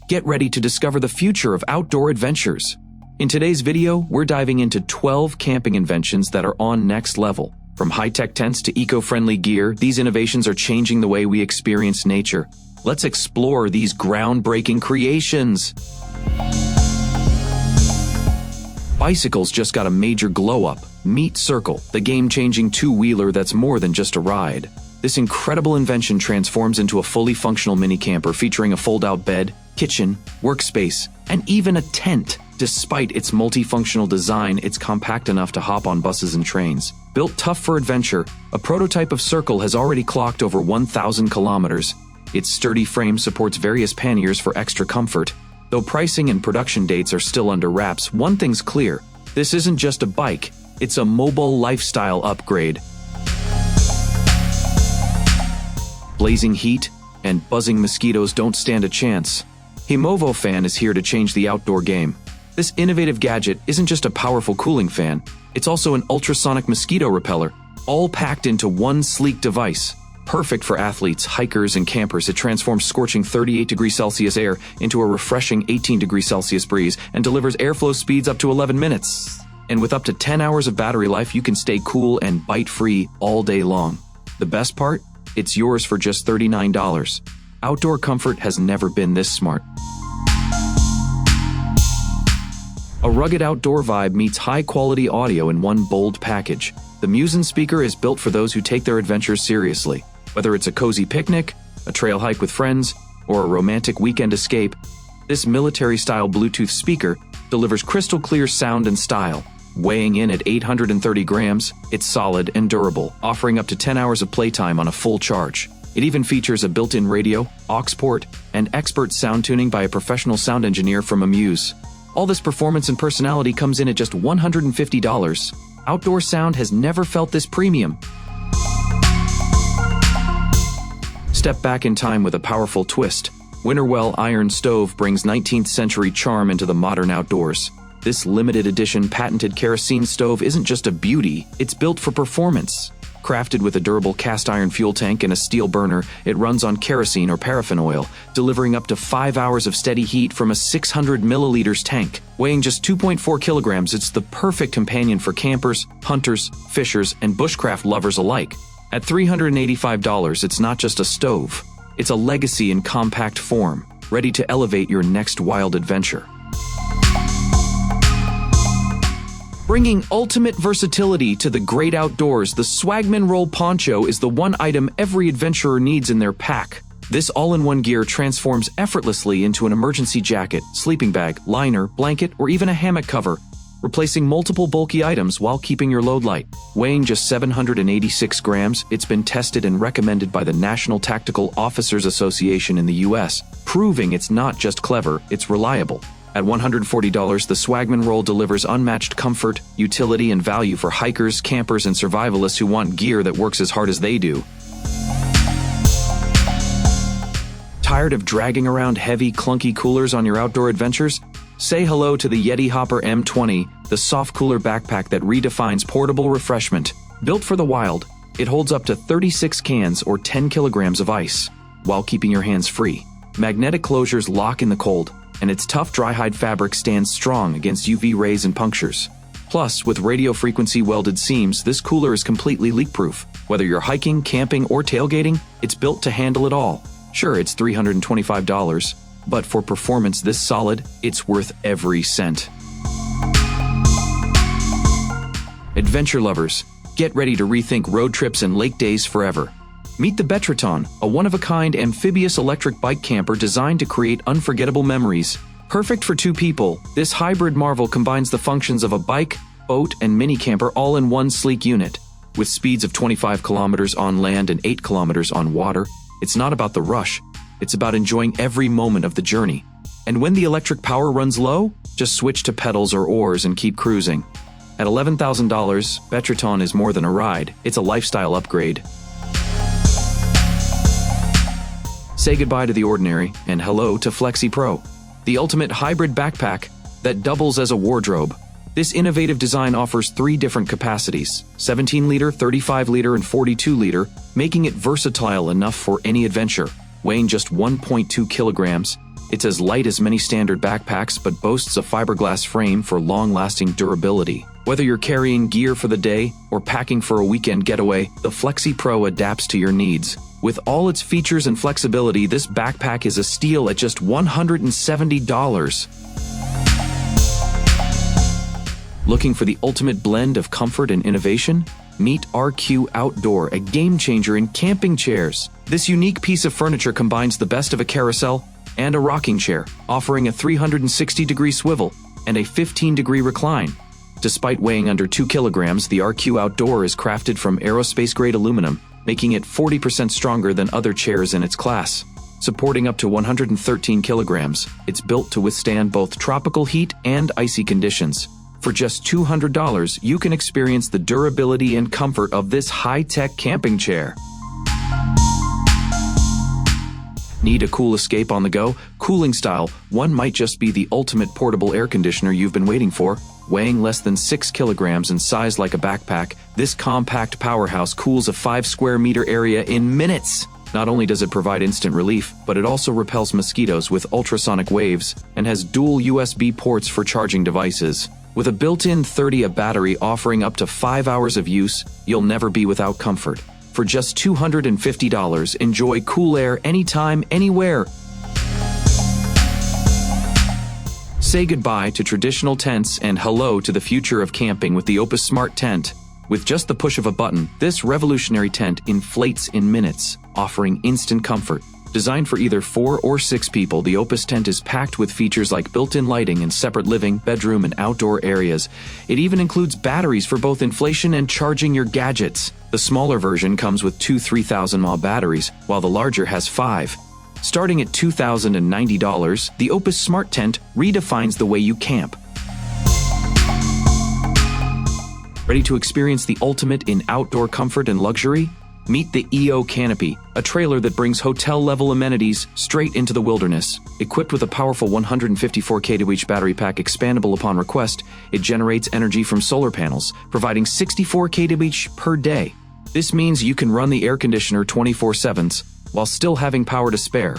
Get ready to discover the future of outdoor adventures. In today's video, we're diving into 12 camping inventions that are on next level. From high-tech tents to eco-friendly gear, these innovations are changing the way we experience nature. Let's explore these groundbreaking creations. Bicycles just got a major glow-up. Meet Cercle, the game-changing two-wheeler that's more than just a ride. This incredible invention transforms into a fully functional mini camper featuring a fold-out bed, kitchen, workspace, and even a tent. Despite its multifunctional design, it's compact enough to hop on buses and trains. Built tough for adventure, a prototype of Cercle has already clocked over 1,000 kilometers. Its sturdy frame supports various panniers for extra comfort. Though pricing and production dates are still under wraps, one thing's clear: this isn't just a bike, it's a mobile lifestyle upgrade. Blazing heat and buzzing mosquitoes don't stand a chance. HIMOVO Fan is here to change the outdoor game. This innovative gadget isn't just a powerful cooling fan, it's also an ultrasonic mosquito repeller, all packed into one sleek device. Perfect for athletes, hikers, and campers, it transforms scorching 38 degrees Celsius air into a refreshing 18 degrees Celsius breeze and delivers airflow speeds up to 11 minutes. And with up to 10 hours of battery life, you can stay cool and bite-free all day long. The best part? It's yours for just $39. Outdoor comfort has never been this smart. A rugged outdoor vibe meets high-quality audio in one bold package. The MUZEN Speaker is built for those who take their adventures seriously. Whether it's a cozy picnic, a trail hike with friends, or a romantic weekend escape, this military-style Bluetooth speaker delivers crystal-clear sound and style. Weighing in at 830 grams, it's solid and durable, offering up to 10 hours of playtime on a full charge. It even features a built-in radio, aux port, and expert sound tuning by a professional sound engineer from MUZEN. All this performance and personality comes in at just $150. Outdoor sound has never felt this premium. Step back in time with a powerful twist. Winnerwell iron stove brings 19th century charm into the modern outdoors. This limited edition patented kerosene stove isn't just a beauty, it's built for performance. Crafted with a durable cast iron fuel tank and a steel burner, it runs on kerosene or paraffin oil, delivering up to 5 hours of steady heat from a 600 milliliters tank. Weighing just 2.4 kilograms, it's the perfect companion for campers, hunters, fishers, and bushcraft lovers alike. At $385, it's not just a stove. It's a legacy in compact form, ready to elevate your next wild adventure. Bringing ultimate versatility to the great outdoors, the Swagman Roll Poncho is the one item every adventurer needs in their pack. This all-in-one gear transforms effortlessly into an emergency jacket, sleeping bag, liner, blanket, or even a hammock cover, replacing multiple bulky items while keeping your load light. Weighing just 786 grams, it's been tested and recommended by the National Tactical Officers Association in the US, proving it's not just clever, it's reliable. At $140, the Swagman Roll delivers unmatched comfort, utility, and value for hikers, campers, and survivalists who want gear that works as hard as they do. Tired of dragging around heavy, clunky coolers on your outdoor adventures? Say hello to the YETI Hopper M20, the soft cooler backpack that redefines portable refreshment. Built for the wild, it holds up to 36 cans or 10 kilograms of ice, while keeping your hands free. Magnetic closures lock in the cold, and its tough dry-hide fabric stands strong against UV rays and punctures. Plus, with radio frequency welded seams, this cooler is completely leak-proof. Whether you're hiking, camping, or tailgating, it's built to handle it all. Sure, it's $325, but for performance this solid, it's worth every cent. Adventure lovers, get ready to rethink road trips and lake days forever. Meet the BeTRITON, a one-of-a-kind amphibious electric bike camper designed to create unforgettable memories. Perfect for two people, this hybrid marvel combines the functions of a bike, boat, and mini camper all in one sleek unit. With speeds of 25 kilometers on land and 8 kilometers on water, it's not about the rush, it's about enjoying every moment of the journey. And when the electric power runs low, just switch to pedals or oars and keep cruising. At $11,000, BeTRITON is more than a ride, it's a lifestyle upgrade. Say goodbye to the ordinary and hello to FLEXY Pro, the ultimate hybrid backpack that doubles as a wardrobe. This innovative design offers 3 different capacities: 17-liter, 35-liter, and 42-liter, making it versatile enough for any adventure. Weighing just 1.2 kilograms, It's as light as many standard backpacks but boasts a fiberglass frame for long-lasting durability. Whether you're carrying gear for the day or packing for a weekend getaway, the FLEXY Pro adapts to your needs. With all its features and flexibility, this backpack is a steal at just $170. Looking for the ultimate blend of comfort and innovation? Meet RQOUTDOOR, a game-changer in camping chairs. This unique piece of furniture combines the best of a carousel and a rocking chair, offering a 360-degree swivel and a 15-degree recline. Despite weighing under 2 kilograms, the RQOUTDOOR is crafted from aerospace-grade aluminum, making it 40% stronger than other chairs in its class. Supporting up to 113 kilograms, it's built to withstand both tropical heat and icy conditions. For just $200, you can experience the durability and comfort of this high-tech camping chair. Need a cool escape on the go? Coolingstyle, one might just be the ultimate portable air conditioner you've been waiting for. Weighing less than 6 kilograms and sized like a backpack, this compact powerhouse cools a 5-square-meter area in minutes. Not only does it provide instant relief, but it also repels mosquitoes with ultrasonic waves and has dual USB ports for charging devices. With a built-in 30Ah battery offering up to 5 hours of use, you'll never be without comfort. For just $250, enjoy cool air anytime, anywhere. Say goodbye to traditional tents and hello to the future of camping with the OPUS Smart Tent. With just the push of a button, this revolutionary tent inflates in minutes, offering instant comfort. Designed for either 4 or 6 people, the OPUS tent is packed with features like built-in lighting and separate living, bedroom, and outdoor areas. It even includes batteries for both inflation and charging your gadgets. The smaller version comes with 2 3,000 mAh batteries, while the larger has 5. Starting at $2,090, the OPUS Smart Tent redefines the way you camp. Ready to experience the ultimate in outdoor comfort and luxury? Meet the Canopy, a trailer that brings hotel-level amenities straight into the wilderness. Equipped with a powerful 154 kWh battery pack expandable upon request, it generates energy from solar panels, providing 64 kWh per day. This means you can run the air conditioner 24/7 while still having power to spare.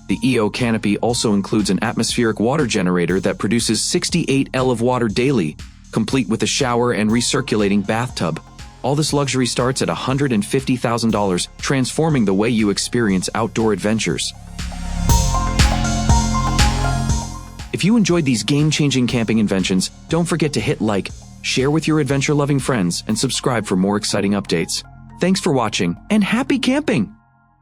The Canopy also includes an atmospheric water generator that produces 68 L of water daily, complete with a shower and recirculating bathtub. All this luxury starts at $150,000, transforming the way you experience outdoor adventures. If you enjoyed these game-changing camping inventions, don't forget to hit like, share with your adventure-loving friends, and subscribe for more exciting updates. Thanks for watching, and happy camping!